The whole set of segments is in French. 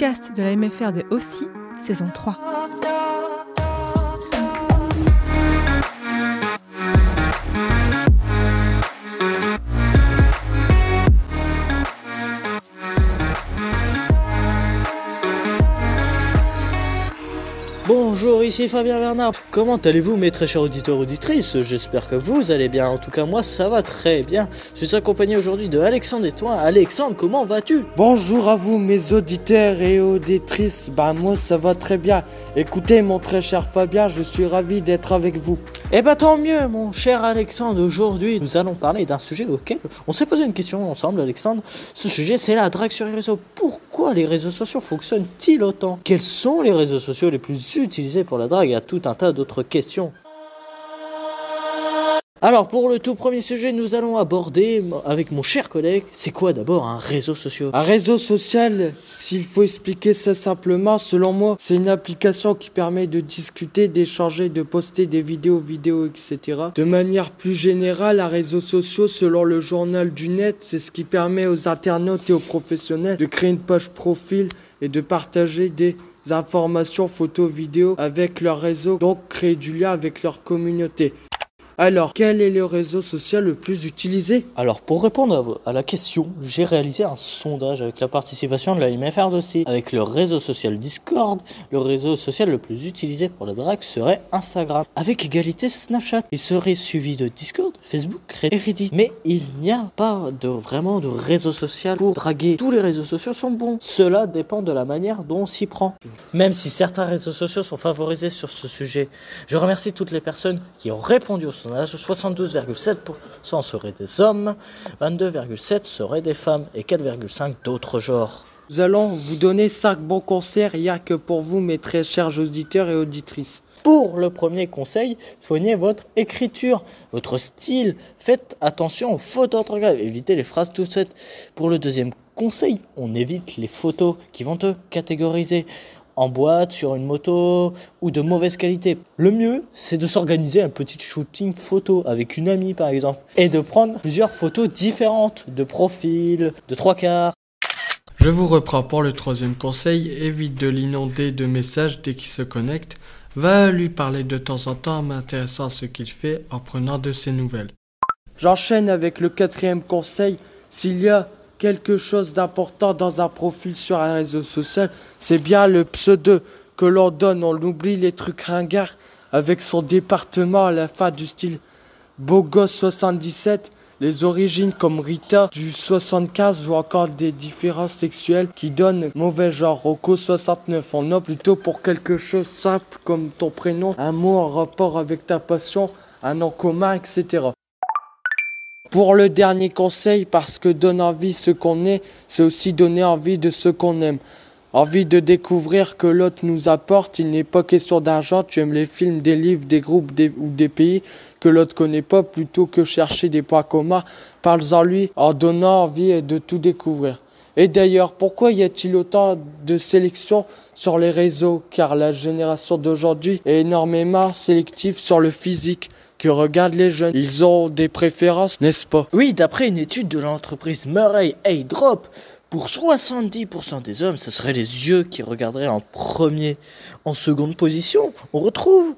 podcast de la MFR de Aussy, saison 3. Bonjour, ici Fabien Bernard. Comment allez-vous mes très chers auditeurs auditrices? J'espère que vous allez bien. En tout cas moi ça va très bien. Je suis accompagné aujourd'hui de Alexandre et toi. Alexandre, comment vas-tu? Bonjour à vous mes auditeurs et auditrices. Moi ça va très bien. Écoutez mon très cher Fabien, je suis ravi d'être avec vous. Eh bah tant mieux mon cher Alexandre. Aujourd'hui nous allons parler d'un sujet auquel on s'est posé une question ensemble Alexandre. Ce sujet c'est la drague sur les réseaux. Pourquoi les réseaux sociaux fonctionnent-ils autant? Quels sont les réseaux sociaux les plus utilisés pour la drague? À tout un tas d'autres questions. Alors pour le tout premier sujet, nous allons aborder avec mon cher collègue, c'est quoi d'abord un réseau social? Un réseau social, s'il faut expliquer ça simplement, selon moi, c'est une application qui permet de discuter, d'échanger, de poster des vidéos, etc. De manière plus générale, un réseau social, selon le journal du net, c'est ce qui permet aux internautes et aux professionnels de créer une page profil et de partager des informations, photos, vidéos avec leur réseau, donc créer du lien avec leur communauté. Alors, quel est le réseau social le plus utilisé? Alors, pour répondre à la question, j'ai réalisé un sondage avec la participation de la MFR d'Aussy. Avec le réseau social Discord, le réseau social le plus utilisé pour la drague serait Instagram. Avec égalité Snapchat. Il serait suivi de Discord, Facebook et Reddit. Mais il n'y a pas vraiment de réseau social pour draguer. Tous les réseaux sociaux sont bons. Cela dépend de la manière dont on s'y prend. Même si certains réseaux sociaux sont favorisés sur ce sujet. Je remercie toutes les personnes qui ont répondu au sondage. 72,7% seraient des hommes, 22,7% seraient des femmes et 4,5% d'autres genres. Nous allons vous donner 5 bons conseils rien que pour vous mes très chers auditeurs et auditrices. Pour le premier conseil, soignez votre écriture, votre style, faites attention aux fautes d'orthographe, évitez les phrases toutes faites. Pour le deuxième conseil, on évite les photos qui vont te catégoriser en boîte, sur une moto ou de mauvaise qualité. Le mieux, c'est de s'organiser un petit shooting photo avec une amie par exemple et de prendre plusieurs photos différentes, de profil, de 3/4. Je vous reprends pour le troisième conseil, évite de l'inonder de messages dès qu'il se connecte, va lui parler de temps en temps en m'intéressant à ce qu'il fait en prenant de ses nouvelles. J'enchaîne avec le quatrième conseil, s'il y a quelque chose d'important dans un profil sur un réseau social, c'est bien le pseudo que l'on donne. On oublie les trucs ringards avec son département à la fin du style Beau Gosse 77, les origines comme Rita du 75 ou encore des différences sexuelles qui donnent mauvais genre. Rocco 69, on opte plutôt pour quelque chose simple comme ton prénom, un mot en rapport avec ta passion, un nom commun, etc. Pour le dernier conseil, parce que donner envie ce qu'on est, c'est aussi donner envie de ce qu'on aime. Envie de découvrir que l'autre nous apporte, il n'est pas question d'argent, tu aimes les films, des livres, des groupes ou des pays que l'autre connaît pas, plutôt que chercher des points communs, parle-en lui en donnant envie de tout découvrir. Et d'ailleurs, pourquoi y a-t-il autant de sélection sur les réseaux? Car la génération d'aujourd'hui est énormément sélective sur le physique que regardent les jeunes. Ils ont des préférences, n'est-ce pas? Oui, d'après une étude de l'entreprise Murray Aydrop, pour 70% des hommes, ce serait les yeux qui regarderaient en premier. En seconde position, on retrouve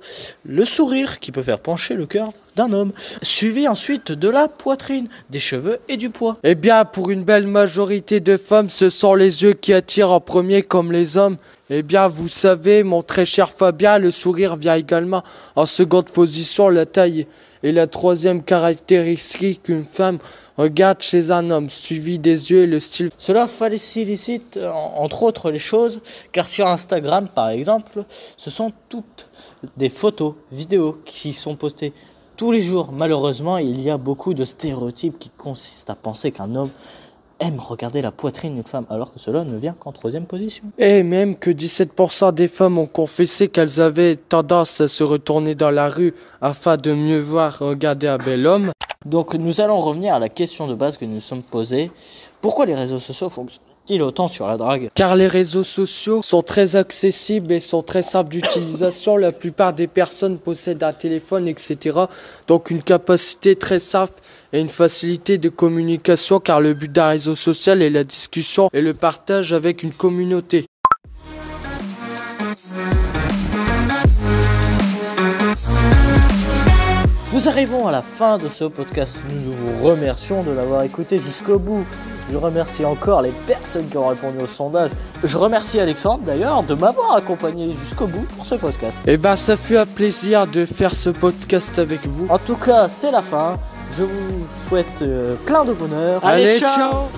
le sourire qui peut faire pencher le cœur d'un homme, suivi ensuite de la poitrine, des cheveux et du poids. Eh bien, pour une belle majorité de femmes, ce sont les yeux qui attirent en premier comme les hommes. Eh bien, vous savez, mon très cher Fabien, le sourire vient également en seconde position, la taille est la troisième caractéristique qu'une femme regarde chez un homme, suivi des yeux et le style. Cela facilite entre autres les choses, car sur Instagram par exemple, ce sont toutes des photos, vidéos qui sont postées tous les jours. Malheureusement, il y a beaucoup de stéréotypes qui consistent à penser qu'un homme aime regarder la poitrine d'une femme, alors que cela ne vient qu'en troisième position. Et même que 17% des femmes ont confessé qu'elles avaient tendance à se retourner dans la rue afin de mieux voir regarder un bel homme. Donc nous allons revenir à la question de base que nous nous sommes posée. Pourquoi les réseaux sociaux fonctionnent-ils autant sur la drague? Car les réseaux sociaux sont très accessibles et sont très simples d'utilisation. La plupart des personnes possèdent un téléphone, etc. Donc une capacité très simple et une facilité de communication, car le but d'un réseau social est la discussion et le partage avec une communauté. Nous arrivons à la fin de ce podcast. Nous vous remercions de l'avoir écouté jusqu'au bout. Je remercie encore les personnes qui ont répondu au sondage. Je remercie Alexandre d'ailleurs de m'avoir accompagné jusqu'au bout pour ce podcast. Eh ben, ça fut un plaisir de faire ce podcast avec vous. En tout cas, c'est la fin. Je vous souhaite plein de bonheur. Allez, ciao.